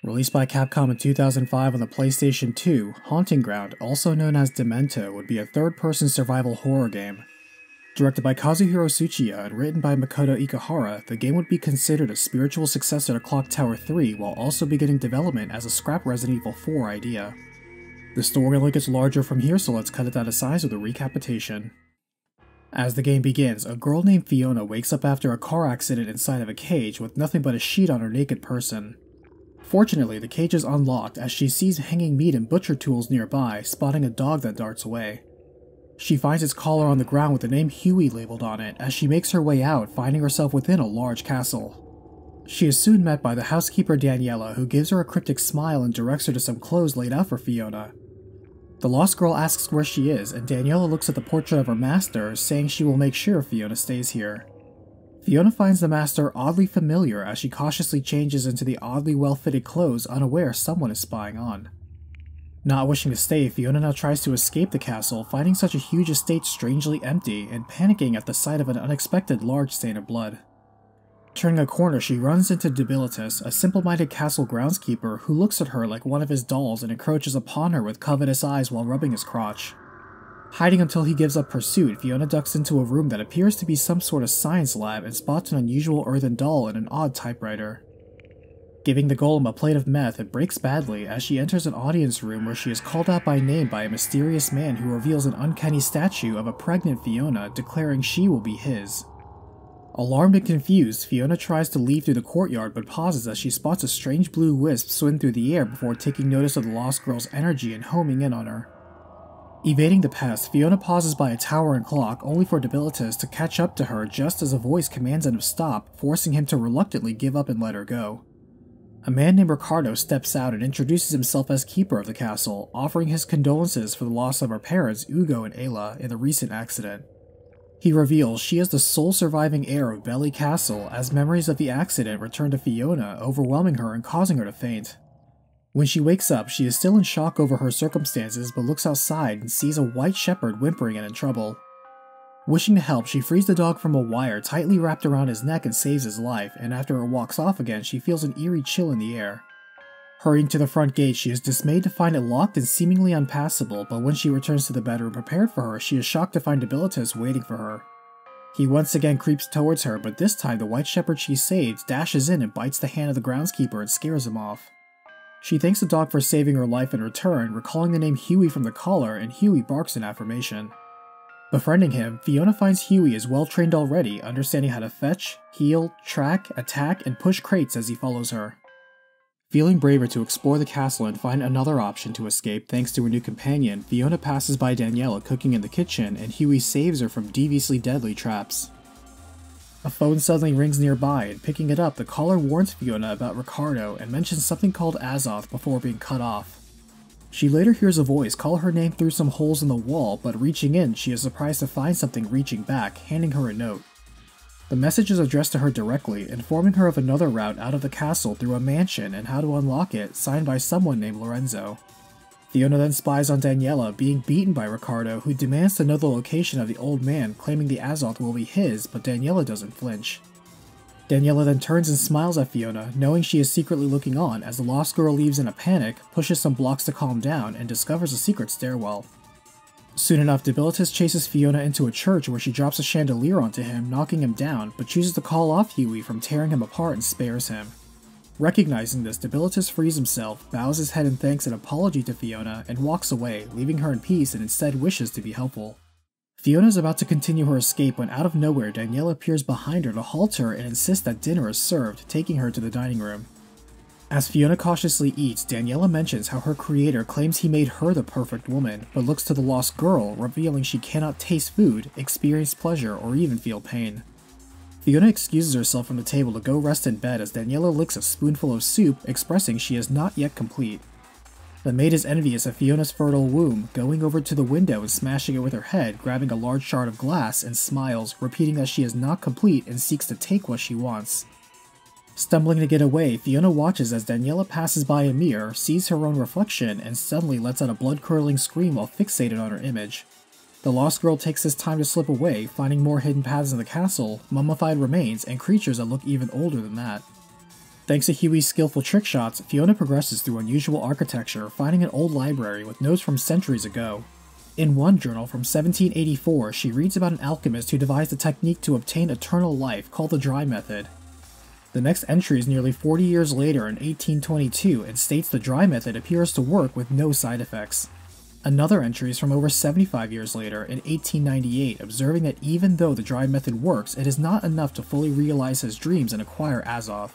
Released by Capcom in 2005 on the PlayStation 2, Haunting Ground, also known as Demento, would be a third-person survival horror game. Directed by Kazuhiro Tsuchiya and written by Makoto Ikehara, the game would be considered a spiritual successor to Clock Tower 3 while also beginning development as a scrap Resident Evil 4 idea. The story only gets larger from here, so let's cut it down to size with a recapitation. As the game begins, a girl named Fiona wakes up after a car accident inside of a cage with nothing but a sheet on her naked person. Fortunately, the cage is unlocked as she sees hanging meat and butcher tools nearby, spotting a dog that darts away. She finds its collar on the ground with the name Huey labeled on it as she makes her way out, finding herself within a large castle. She is soon met by the housekeeper Daniela, who gives her a cryptic smile and directs her to some clothes laid out for Fiona. The lost girl asks where she is, and Daniela looks at the portrait of her master, saying she will make sure Fiona stays here. Fiona finds the master oddly familiar as she cautiously changes into the oddly well-fitted clothes, unaware someone is spying on. Not wishing to stay, Fiona now tries to escape the castle, finding such a huge estate strangely empty and panicking at the sight of an unexpected large stain of blood. Turning a corner, she runs into Debilitus, a simple-minded castle groundskeeper who looks at her like one of his dolls and encroaches upon her with covetous eyes while rubbing his crotch. Hiding until he gives up pursuit, Fiona ducks into a room that appears to be some sort of science lab and spots an unusual earthen doll and an odd typewriter. Giving the golem a plate of meth, it breaks badly as she enters an audience room where she is called out by name by a mysterious man who reveals an uncanny statue of a pregnant Fiona, declaring she will be his. Alarmed and confused, Fiona tries to leave through the courtyard but pauses as she spots a strange blue wisp swim through the air before taking notice of the lost girl's energy and homing in on her. Evading the pest, Fiona pauses by a tower and clock, only for Debilitus to catch up to her just as a voice commands him to stop, forcing him to reluctantly give up and let her go. A man named Ricardo steps out and introduces himself as keeper of the castle, offering his condolences for the loss of her parents, Ugo and Ayla, in the recent accident. He reveals she is the sole surviving heir of Belly Castle, as memories of the accident return to Fiona, overwhelming her and causing her to faint. When she wakes up, she is still in shock over her circumstances but looks outside and sees a white shepherd whimpering and in trouble. Wishing to help, she frees the dog from a wire tightly wrapped around his neck and saves his life, and after it walks off again, she feels an eerie chill in the air. Hurrying to the front gate, she is dismayed to find it locked and seemingly unpassable, but when she returns to the bedroom prepared for her, she is shocked to find Debilitus waiting for her. He once again creeps towards her, but this time the white shepherd she saved dashes in and bites the hand of the groundskeeper and scares him off. She thanks the dog for saving her life in return, recalling the name Huey from the collar, and Huey barks in affirmation. Befriending him, Fiona finds Huey is well trained already, understanding how to fetch, heal, track, attack, and push crates as he follows her. Feeling braver to explore the castle and find another option to escape thanks to her new companion, Fiona passes by Daniela cooking in the kitchen, and Huey saves her from deviously deadly traps. A phone suddenly rings nearby, and picking it up, the caller warns Fiona about Ricardo and mentions something called Azoth before being cut off. She later hears a voice call her name through some holes in the wall, but reaching in, she is surprised to find something reaching back, handing her a note. The message is addressed to her directly, informing her of another route out of the castle through a mansion and how to unlock it, signed by someone named Lorenzo. Fiona then spies on Daniela being beaten by Ricardo, who demands to know the location of the old man, claiming the Azoth will be his, but Daniela doesn't flinch. Daniela then turns and smiles at Fiona, knowing she is secretly looking on as the lost girl leaves in a panic, pushes some blocks to calm down, and discovers a secret stairwell. Soon enough, Debilitus chases Fiona into a church where she drops a chandelier onto him, knocking him down, but chooses to call off Huey from tearing him apart and spares him. Recognizing this, Debilitus frees himself, bows his head in thanks and apology to Fiona, and walks away, leaving her in peace and instead wishes to be helpful. Fiona is about to continue her escape when out of nowhere Daniela appears behind her to halt her and insist that dinner is served, taking her to the dining room. As Fiona cautiously eats, Daniela mentions how her creator claims he made her the perfect woman, but looks to the lost girl, revealing she cannot taste food, experience pleasure, or even feel pain. Fiona excuses herself from the table to go rest in bed as Daniela licks a spoonful of soup, expressing she is not yet complete. The maid is envious of Fiona's fertile womb, going over to the window and smashing it with her head, grabbing a large shard of glass, and smiles, repeating that she is not complete and seeks to take what she wants. Stumbling to get away, Fiona watches as Daniela passes by a mirror, sees her own reflection, and suddenly lets out a blood-curdling scream while fixated on her image. The lost girl takes this time to slip away, finding more hidden paths in the castle, mummified remains, and creatures that look even older than that. Thanks to Huey's skillful trick shots, Fiona progresses through unusual architecture, finding an old library with notes from centuries ago. In one journal from 1784, she reads about an alchemist who devised a technique to obtain eternal life called the Dry Method. The next entry is nearly 40 years later in 1822 and states the Dry Method appears to work with no side effects. Another entry is from over 75 years later in 1898, observing that even though the Dry Method works, it is not enough to fully realize his dreams and acquire Azoth.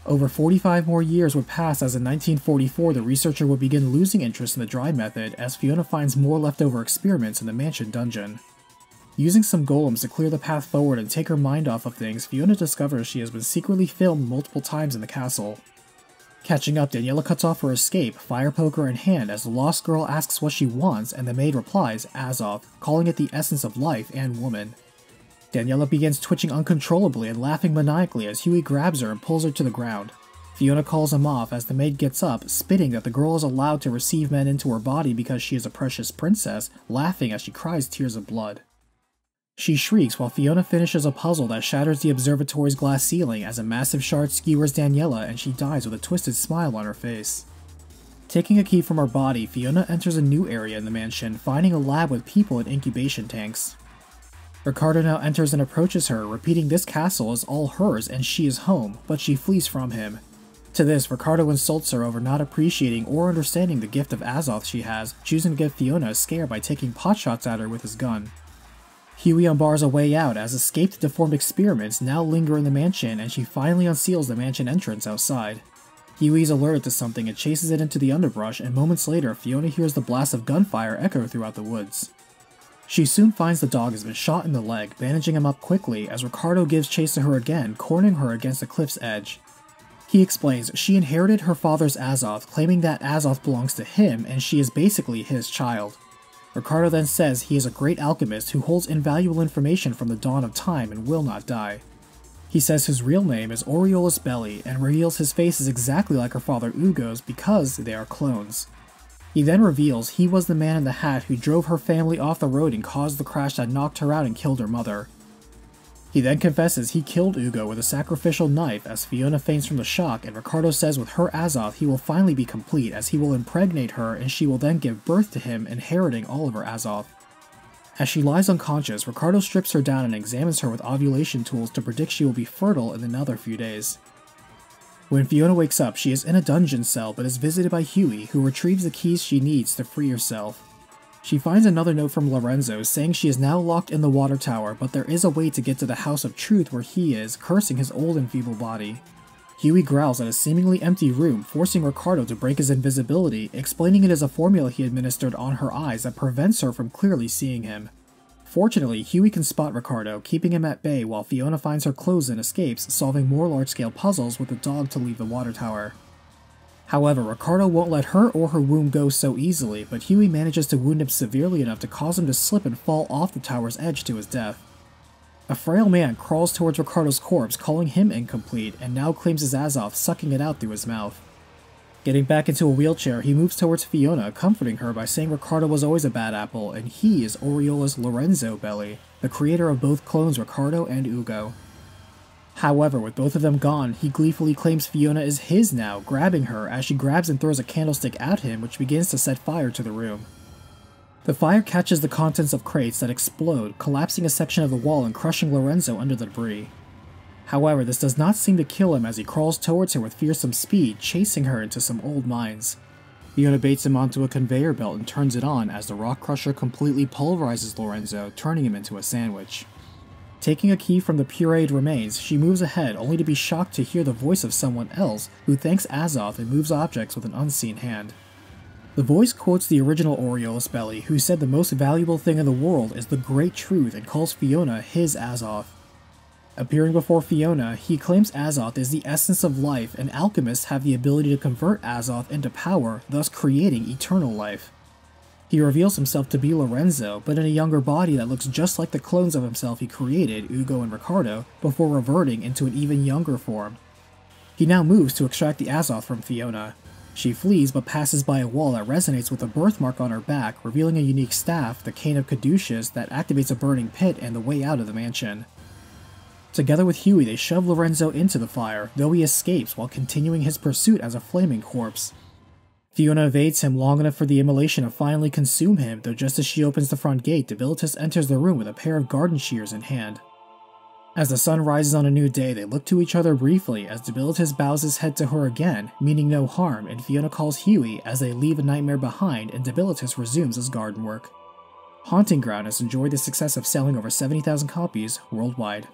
Over 45 more years would pass as in 1944 the researcher would begin losing interest in the Dry Method as Fiona finds more leftover experiments in the mansion dungeon. Using some golems to clear the path forward and take her mind off of things, Fiona discovers she has been secretly filmed multiple times in the castle. Catching up, Daniela cuts off her escape, fire poker in hand, as the lost girl asks what she wants and the maid replies, Azoth, calling it the essence of life and woman. Daniela begins twitching uncontrollably and laughing maniacally as Huey grabs her and pulls her to the ground. Fiona calls him off as the maid gets up, spitting that the girl is allowed to receive men into her body because she is a precious princess, laughing as she cries tears of blood. She shrieks while Fiona finishes a puzzle that shatters the observatory's glass ceiling as a massive shard skewers Daniela and she dies with a twisted smile on her face. Taking a key from her body, Fiona enters a new area in the mansion, finding a lab with people in incubation tanks. Ricardo now enters and approaches her, repeating this castle is all hers and she is home, but she flees from him. To this, Ricardo insults her over not appreciating or understanding the gift of Azoth she has, choosing to give Fiona a scare by taking potshots at her with his gun. Huey unbars a way out as escaped deformed experiments now linger in the mansion and she finally unseals the mansion entrance outside. Huey's alerted to something and chases it into the underbrush, and moments later Fiona hears the blast of gunfire echo throughout the woods. She soon finds the dog has been shot in the leg, bandaging him up quickly as Ricardo gives chase to her again, cornering her against a cliff's edge. He explains she inherited her father's Azoth, claiming that Azoth belongs to him and she is basically his child. Ricardo then says he is a great alchemist who holds invaluable information from the dawn of time and will not die. He says his real name is Aureolus Belli and reveals his face is exactly like her father Ugo's because they are clones. He then reveals he was the man in the hat who drove her family off the road and caused the crash that knocked her out and killed her mother. He then confesses he killed Ugo with a sacrificial knife as Fiona faints from the shock, and Ricardo says with her Azoth he will finally be complete as he will impregnate her and she will then give birth to him, inheriting all of her Azoth. As she lies unconscious, Ricardo strips her down and examines her with ovulation tools to predict she will be fertile in another few days. When Fiona wakes up, she is in a dungeon cell but is visited by Huey, who retrieves the keys she needs to free herself. She finds another note from Lorenzo saying she is now locked in the water tower, but there is a way to get to the House of Truth where he is, cursing his old and feeble body. Huey growls at a seemingly empty room, forcing Ricardo to break his invisibility, explaining it is a formula he administered on her eyes that prevents her from clearly seeing him. Fortunately, Huey can spot Ricardo, keeping him at bay while Fiona finds her clothes and escapes, solving more large-scale puzzles with the dog to leave the water tower. However, Ricardo won't let her or her womb go so easily, but Huey manages to wound him severely enough to cause him to slip and fall off the tower's edge to his death. A frail man crawls towards Ricardo's corpse, calling him incomplete, and now claims his Azoth, sucking it out through his mouth. Getting back into a wheelchair, he moves towards Fiona, comforting her by saying Ricardo was always a bad apple, and he is Aureolus Lorenzo Belli, the creator of both clones Ricardo and Ugo. However, with both of them gone, he gleefully claims Fiona is his now, grabbing her as she grabs and throws a candlestick at him, which begins to set fire to the room. The fire catches the contents of crates that explode, collapsing a section of the wall and crushing Lorenzo under the debris. However, this does not seem to kill him as he crawls towards her with fearsome speed, chasing her into some old mines. Fiona baits him onto a conveyor belt and turns it on as the rock crusher completely pulverizes Lorenzo, turning him into a sandwich. Taking a key from the pureed remains, she moves ahead only to be shocked to hear the voice of someone else who thanks Azoth and moves objects with an unseen hand. The voice quotes the original Aureolus Belli, who said the most valuable thing in the world is the great truth and calls Fiona his Azoth. Appearing before Fiona, he claims Azoth is the essence of life and alchemists have the ability to convert Azoth into power, thus creating eternal life. He reveals himself to be Lorenzo, but in a younger body that looks just like the clones of himself he created, Ugo and Ricardo, before reverting into an even younger form. He now moves to extract the Azoth from Fiona. She flees but passes by a wall that resonates with a birthmark on her back, revealing a unique staff, the Cane of Caduceus, that activates a burning pit and the way out of the mansion. Together with Huey, they shove Lorenzo into the fire, though he escapes while continuing his pursuit as a flaming corpse. Fiona evades him long enough for the immolation to finally consume him, though just as she opens the front gate, Debilitus enters the room with a pair of garden shears in hand. As the sun rises on a new day, they look to each other briefly as Debilitus bows his head to her again, meaning no harm, and Fiona calls Huey as they leave a nightmare behind and Debilitus resumes his garden work. Haunting Ground has enjoyed the success of selling over 70,000 copies worldwide.